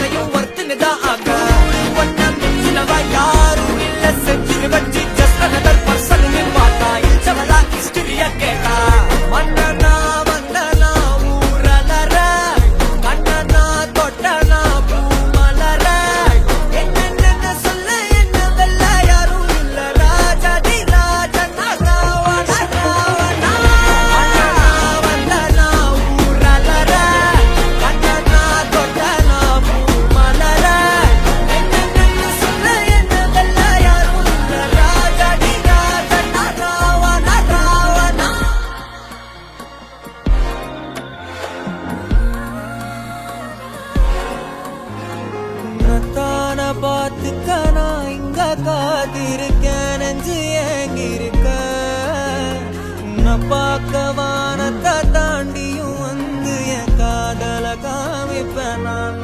அத்தனையும் ஒர்த்துனுதான் ஆக ஒன்னம் சிலவா யாரும் இல்ல செஞ்சு வச்சு ஜஸ்ட் அனதர் பர்சன் பார்த்தா இச்சவளா ஹிஸ்டரிய கேட்டா மன்னனா வந்தனா ஊரலர கண்ணனா தொட்டனா பூமலர என்ன சொல்ல என்ன வெல்ல யாரும் இல்ல ராஜாதி ராஜனா ராவண ராவணா வந்தனா ஊரலர கண்ணனா தொட்டனா பூமலர என்ன சொல்ல என்ன வெல்ல யாரும் இல்ல ராஜாதி ராஜனா ராவண ராவணா உன்னத்தான பார்த்துக்க நான் இங்க காத்திருக்கேன் நெஞ்சு ஏங்கிருக்க உன்னை பார்க்க வானத்தை தாண்டியும் வந்து என் காதல காமிப்பேன் நான்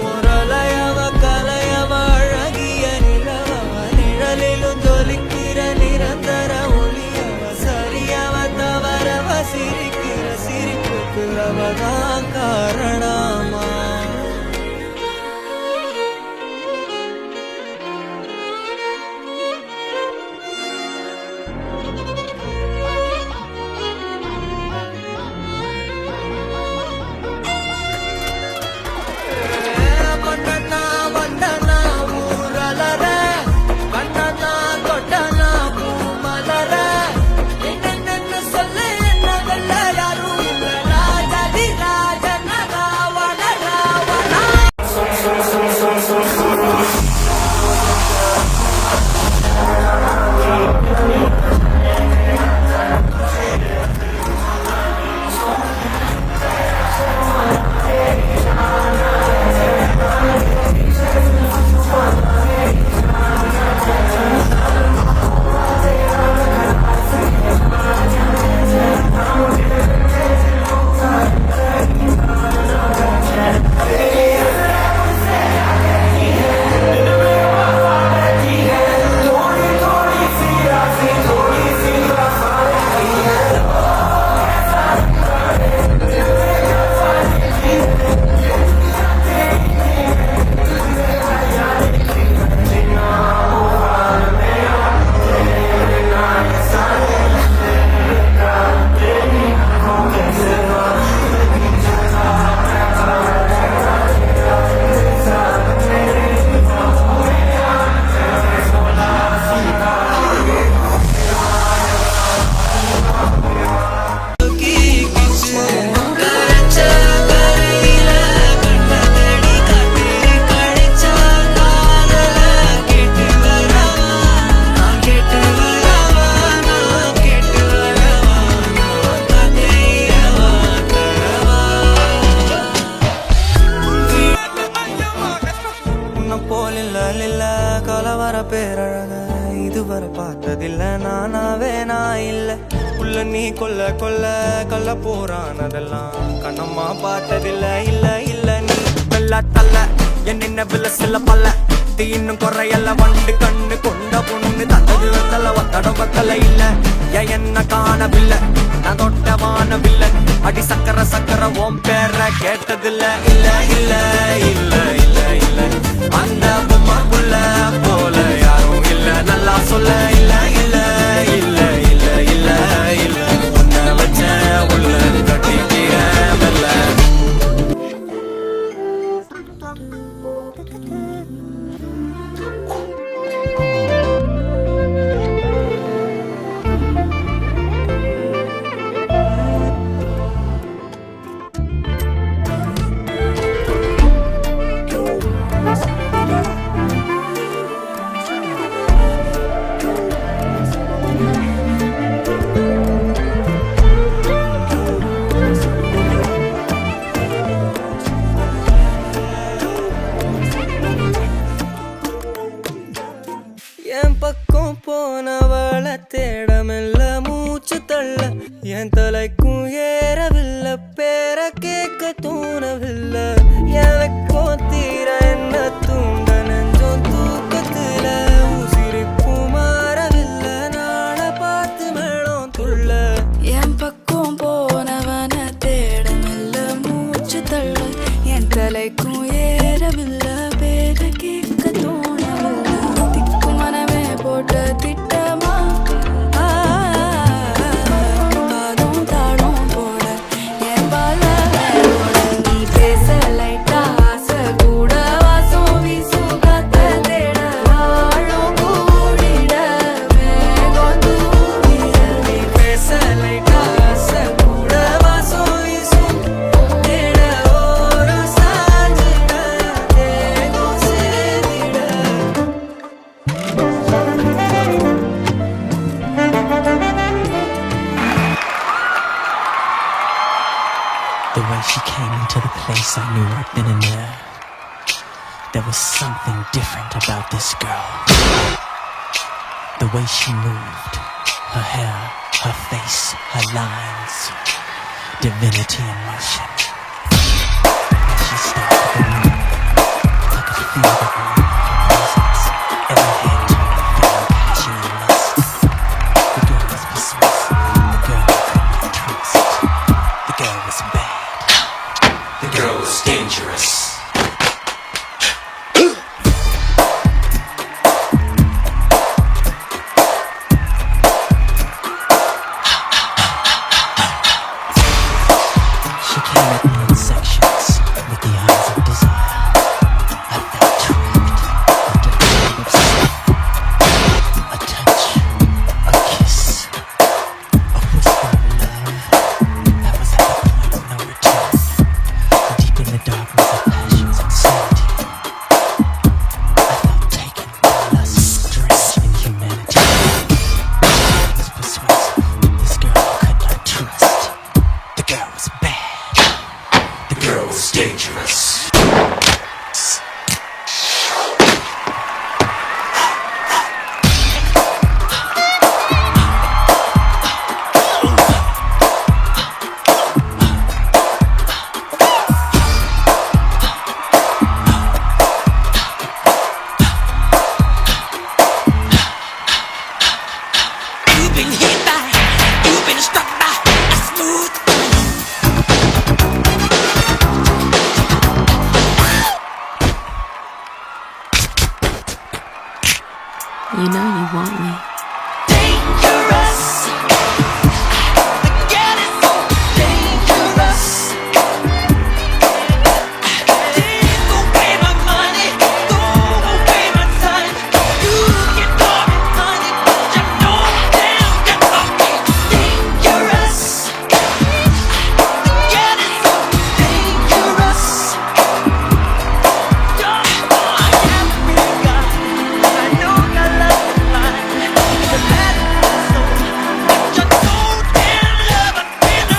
ஒரலையவ கலையவ அழகிய நிலவவ நிழலிலும் ஜொலிக்கிற நிரந்தர ஒளியவ சரியவ தவறவ சிரிக்கிற சிரிப்புக்கு அவதான் காரணமா மன்னனா வந்தனா ஊரலர கண்ணனா தொட்டனா பூமலர என்ன சொல்ல என்ன வெல்ல யாரும் இல்ல ராஜாதி ராஜனா ராவண ராவணா கலவர பேரழக இதுவரை பார்த்ததில்ல நானாவே நான் இல்ல உள்ள நீ கொல்ல கொல்ல கள்ள போறானதெல்லாம் கண்ணம்மா பார்த்ததில்ல இல்ல இல்ல நீ வெள்ள தள்ள என்ன வில்ல சில பல்ல இன்னும் குறையல்ல வண்டு கண்ணு கொண்ட பொண்ணு தந்தது வந்தல ஒத்தடம் பத்தல இல்ல என்ன காணவில்லை நான் தொட்ட வானவில்லை அடி சக்கர சக்கர ஓம் பேர கேட்டதில்ல இல்ல இல்ல இல்ல இல்ல இல்ல அந்த பொம்மாக்குள்ள போல யாரும் இல்ல நல்லா சொல்ல இல்ல இல்ல இல்ல இல்ல இல்ல இல்ல உன்னை வச்ச உள்ள கட்டிக்கிற மெல்ல The way she came into the place, I knew right then and there. There was something different about this girl. The way she moved, her hair, her face, her lines, divinity in motion. As she stepped in the room, I could feel the aura of her presence. Every head turned, feeling passion and lust. The girl was persuasive, the girl I could not trust. The girl was bad, the girl was dangerous. She came at me in sections with the eyes of desire. I felt trapped under the web of sin. A touch, a kiss, a whisper of love that was at the point of no return. Deep in the darkness of passion's insanity, I felt taken by lust, drenched in humanity. I was persuasive. This girl I could not trust. The girl was bad. The girl was dangerous. You've been hit by, you've been struck by a smooth You know you want me. dangerous. The girl is so dangerous. Take away my money, throw away my time. You can call me honey, but you know damn you are dangerous. The girl is so dangerous. I can't be God. I know I love you fine. The bad soul, but you know damn love I've been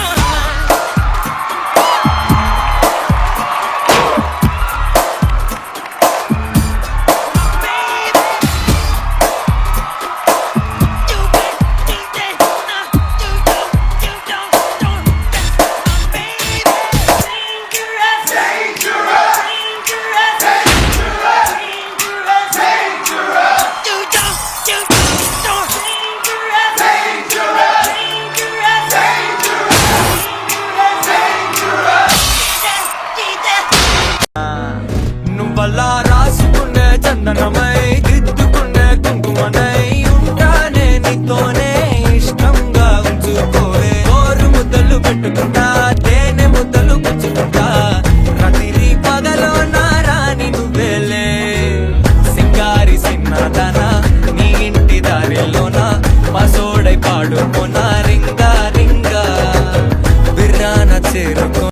నువ్వలా రాసుకునే చందనమే